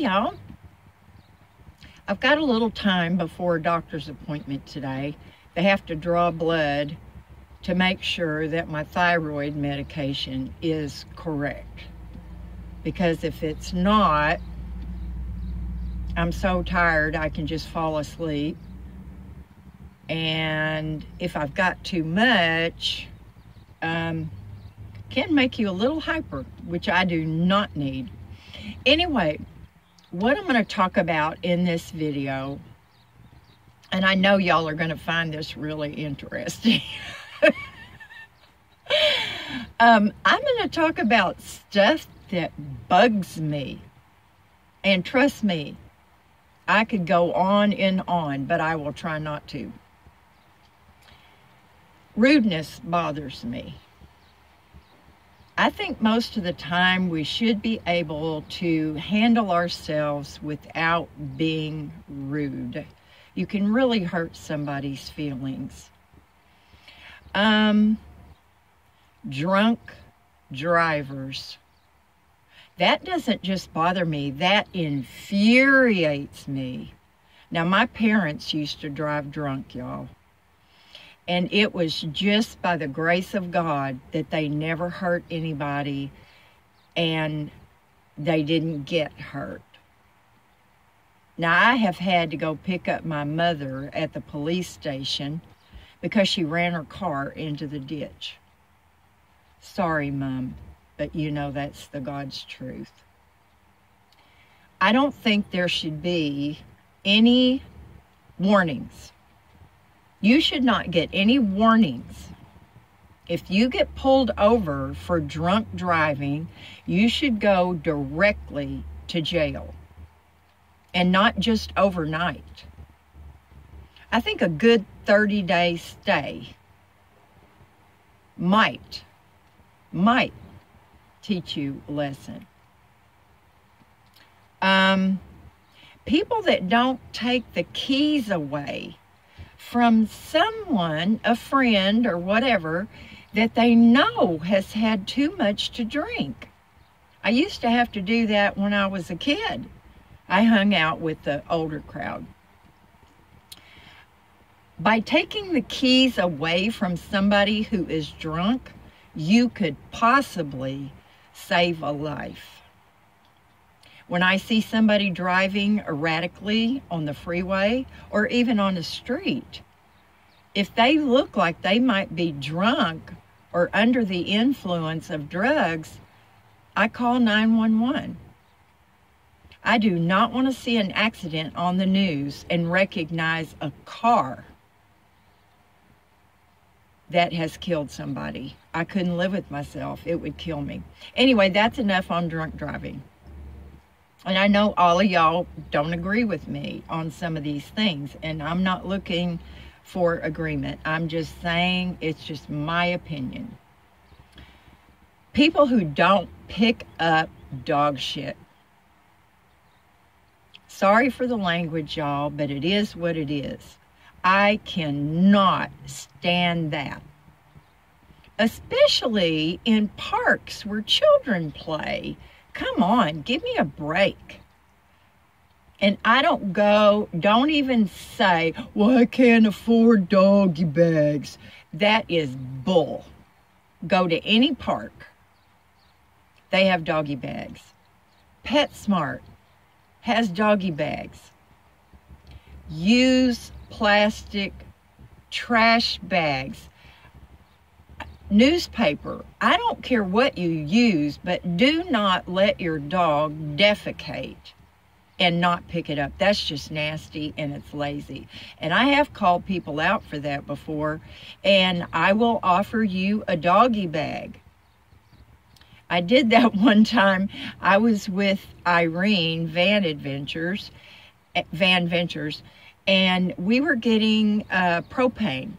y'all. I've got a little time before a doctor's appointment today. They have to draw blood to make sure that my thyroid medication is correct. Because if it's not, I'm so tired I can just fall asleep. And if I've got too much, can make you a little hyper, which I do not need. Anyway, what I'm going to talk about in this video, and I know y'all are going to find this really interesting. I'm going to talk about stuff that bugs me. And trust me, I could go on and on, but I will try not to. Rudeness bothers me. I think most of the time we should be able to handle ourselves without being rude. You can really hurt somebody's feelings. Drunk drivers. That doesn't just bother me, that infuriates me. Now, my parents used to drive drunk, y'all. And it was just by the grace of God that they never hurt anybody and they didn't get hurt. Now, I have had to go pick up my mother at the police station because she ran her car into the ditch. Sorry, Mom, but you know that's the God's truth. I don't think there should be any warnings. You should not get any warnings. If you get pulled over for drunk driving, you should go directly to jail. And not just overnight. I think a good 30-day stay might teach you a lesson. People that don't take the keys away from someone, a friend or whatever, that they know has had too much to drink. I used to have to do that when I was a kid. I hung out with the older crowd. By taking the keys away from somebody who is drunk, you could possibly save a life. When I see somebody driving erratically on the freeway or even on the street, if they look like they might be drunk or under the influence of drugs, I call 911. I do not want to see an accident on the news and recognize a car that has killed somebody. I couldn't live with myself. It would kill me. Anyway, that's enough on drunk driving. And I know all of y'all don't agree with me on some of these things, and I'm not looking for agreement. I'm just saying it's just my opinion. People who don't pick up dog shit. Sorry for the language, y'all, but it is what it is. I cannot stand that. Especially in parks where children play. Come on, give me a break. And I don't even say, well, I can't afford doggy bags. That is bull. Go to any park. They have doggy bags. PetSmart has doggy bags. Use plastic trash bags. Newspaper. I don't care what you use, but do not let your dog defecate and not pick it up. That's just nasty and it's lazy. And I have called people out for that before, and I will offer you a doggy bag. I did that one time. I was with Irene Van Ventures, and we were getting propane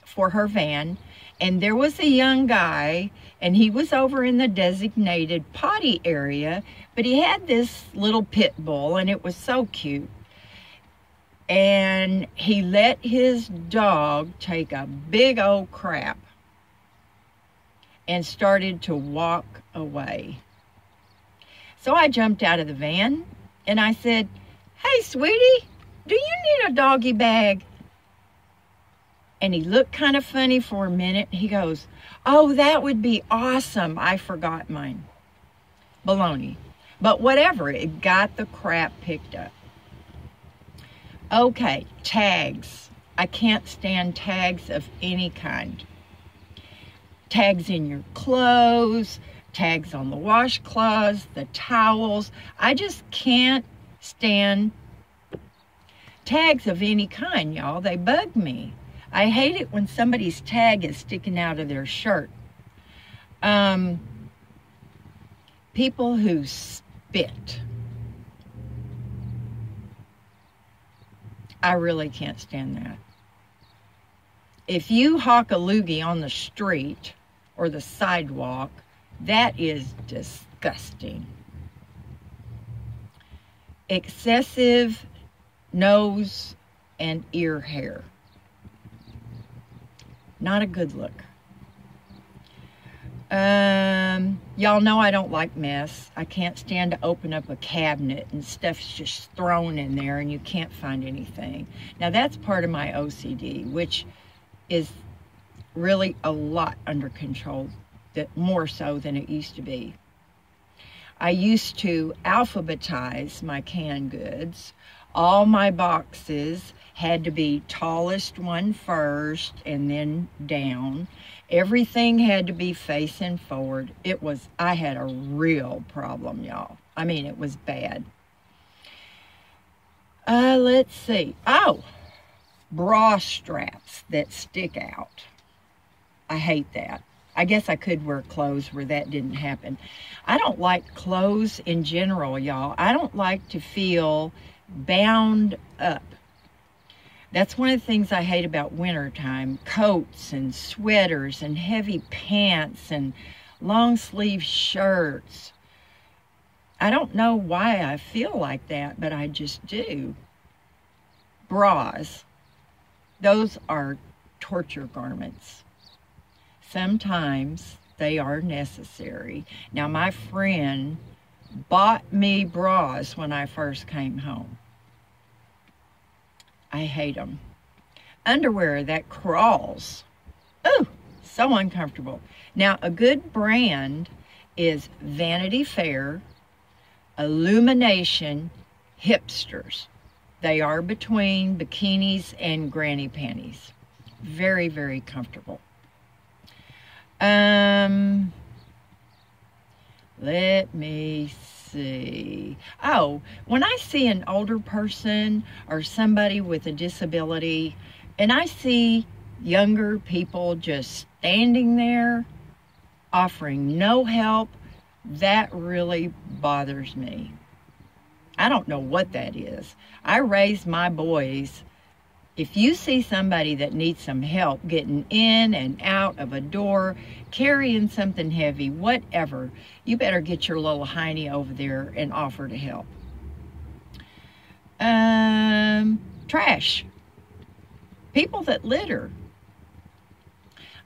for her van. And there was a young guy, and he was over in the designated potty area, but he had this little pit bull, and it was so cute. And he let his dog take a big old crap and started to walk away. So I jumped out of the van, And I said, "Hey, sweetie, do you need a doggy bag?" And he looked kind of funny for a minute. He goes, "Oh, that would be awesome. I forgot mine." Baloney. But whatever, it got the crap picked up. Okay, tags. I can't stand tags of any kind. Tags in your clothes, tags on the washcloths, the towels. I just can't stand tags of any kind, y'all. They bug me. I hate it when somebody's tag is sticking out of their shirt. People who spit. I really can't stand that. If you hawk a loogie on the street or the sidewalk, that is disgusting. Excessive nose and ear hair. Not a good look. Y'all know I don't like mess. I can't stand to open up a cabinet and stuff's just thrown in there and you can't find anything. Now that's part of my OCD, which is really a lot under control, that more so than it used to be. I used to alphabetize my canned goods. All my boxes had to be tallest one first and then down. Everything had to be facing forward. I had a real problem, y'all. I mean, it was bad. Let's see. Oh, bra straps that stick out. I hate that. I guess I could wear clothes where that didn't happen. I don't like clothes in general, y'all. I don't like to feel bound up. That's one of the things I hate about wintertime. Coats and sweaters and heavy pants and long sleeve shirts. I don't know why I feel like that, but I just do. Bras. Those are torture garments. Sometimes they are necessary. Now, my friend bought me bras when I first came home. I hate them. Underwear that crawls. Ooh, so uncomfortable. Now, a good brand is Vanity Fair, Illumination, Hipsters. They are between bikinis and granny panties. Very, very comfortable. Let me see. Oh, when I see an older person or somebody with a disability, and I see younger people just standing there offering no help, that really bothers me. I don't know what that is. I raised my boys. If you see somebody that needs some help getting in and out of a door, carrying something heavy, whatever, you better get your little hiney over there and offer to help. Trash. People that litter.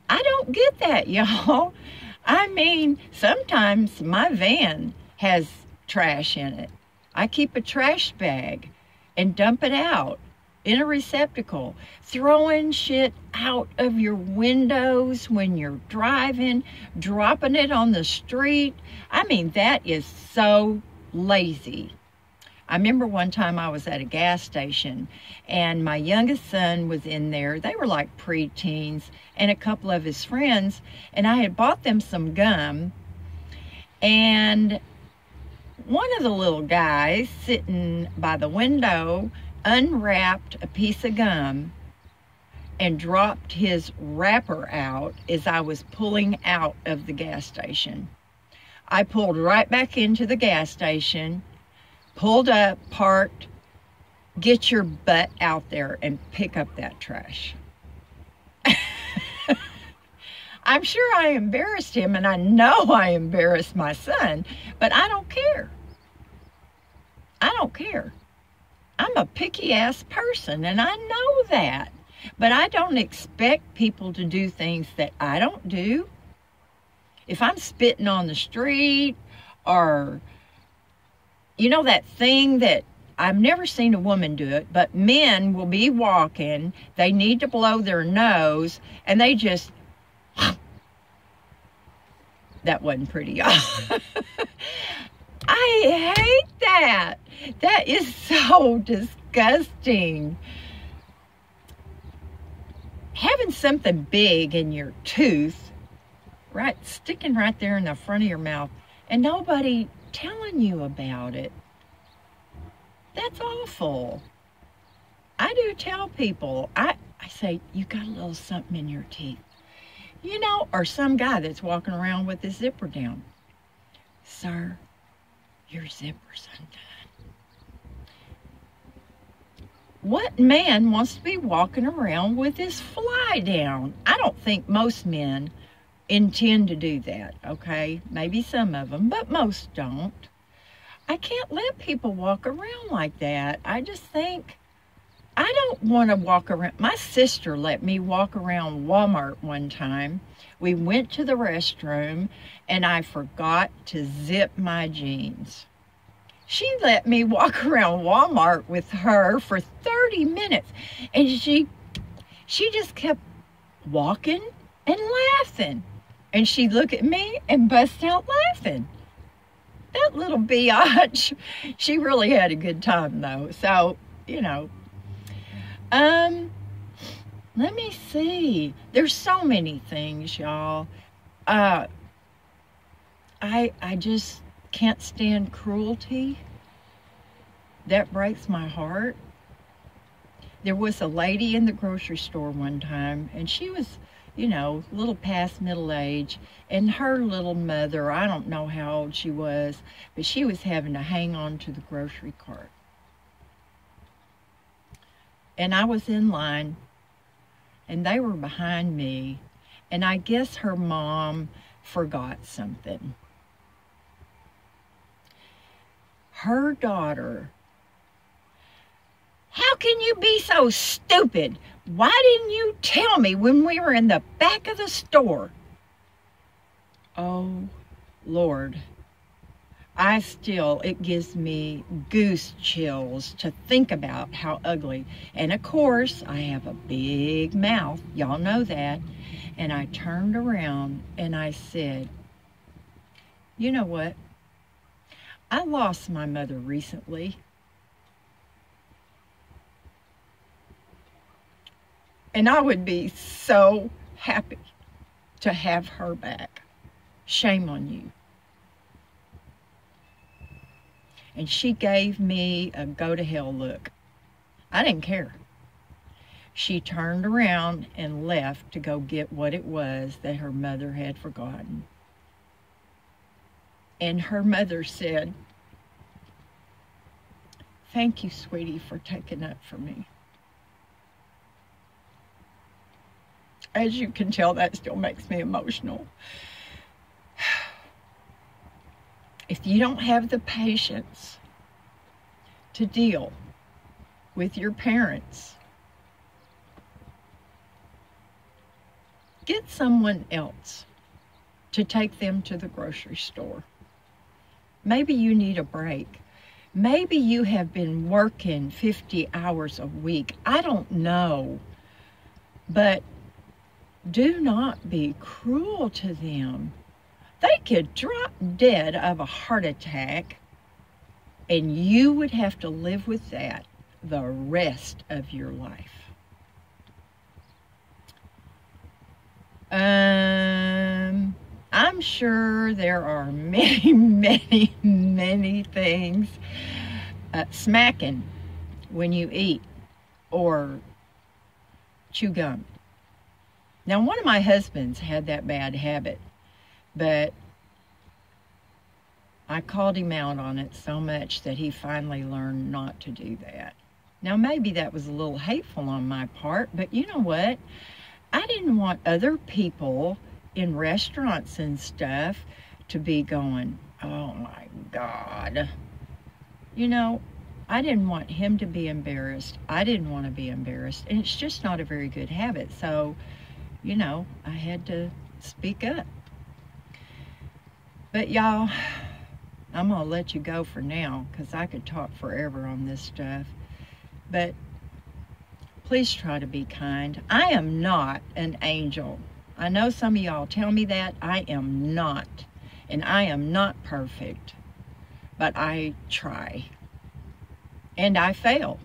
I don't get that, y'all. I mean, sometimes my van has trash in it. I keep a trash bag and dump it out in a receptacle. Throwing shit out of your windows when you're driving, dropping it on the street. I mean, that is so lazy. I remember one time I was at a gas station and my youngest son was in there. They were like pre-teens and a couple of his friends, and I had bought them some gum, and one of the little guys sitting by the window unwrapped a piece of gum and dropped his wrapper out as I was pulling out of the gas station. I pulled right back into the gas station, pulled up, parked. Get your butt out there and pick up that trash. I'm sure I embarrassed him, and I know I embarrassed my son, but I don't care. I don't care. I'm a picky-ass person, and I know that. But I don't expect people to do things that I don't do. If I'm spitting on the street or you know that thing that I've never seen a woman do it, but men will be walking, they need to blow their nose, and they just, that wasn't pretty, y'all. I hate that. That is so disgusting. Having something big in your tooth, right, sticking right there in the front of your mouth, and nobody telling you about it. That's awful. I do tell people, I say, you got a little something in your teeth. You know, or some guy that's walking around with his zipper down. Sir, your zipper's undone. What man wants to be walking around with his fly down? I don't think most men intend to do that, okay? Maybe some of them, but most don't. I can't let people walk around like that. I just think, I don't want to walk around. My sister let me walk around Walmart one time. We went to the restroom and I forgot to zip my jeans. She let me walk around Walmart with her for 30 minutes. And she just kept walking and laughing. And she'd look at me and bust out laughing. That little biatch, she really had a good time though. So, you know, let me see. There's so many things, y'all. I just can't stand cruelty. That breaks my heart. There was a lady in the grocery store one time, and she was, you know, a little past middle age, and her little mother, I don't know how old she was, but she was having to hang on to the grocery cart. And I was in line, and they were behind me, and I guess her mom forgot something. Her daughter, how can you be so stupid? Why didn't you tell me when we were in the back of the store? Oh, Lord. It gives me goose chills to think about how ugly. And of course, I have a big mouth. Y'all know that. And I turned around and I said, you know what? I lost my mother recently. And I would be so happy to have her back. Shame on you. And she gave me a go-to-hell look. I didn't care. She turned around and left to go get what it was that her mother had forgotten. And her mother said, thank you, sweetie, for taking up for me. As you can tell, that still makes me emotional. If you don't have the patience to deal with your parents, get someone else to take them to the grocery store. Maybe you need a break. Maybe you have been working 50 hours a week. I don't know. But do not be cruel to them. They could drop dead of a heart attack, and you would have to live with that the rest of your life. I'm sure there are many, many, many things. Smacking when you eat or chew gum. Now, one of my husbands had that bad habit, but I called him out on it so much that he finally learned not to do that. Now, maybe that was a little hateful on my part, but you know what? I didn't want other people in restaurants and stuff to be going, oh my God. You know, I didn't want him to be embarrassed. I didn't want to be embarrassed. And it's just not a very good habit. So, you know, I had to speak up. But y'all, I'm going to let you go for now because I could talk forever on this stuff. But please try to be kind. I am not an angel. I know some of y'all tell me that. I am not. And I am not perfect. But I try. And I fail.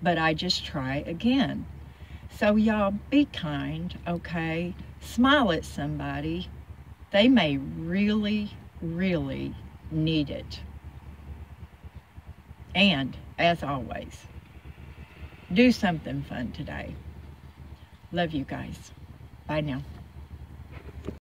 But I just try again. So y'all be kind, okay? Smile at somebody. They may really, really need it. And, as always, do something fun today. Love you guys. Bye now.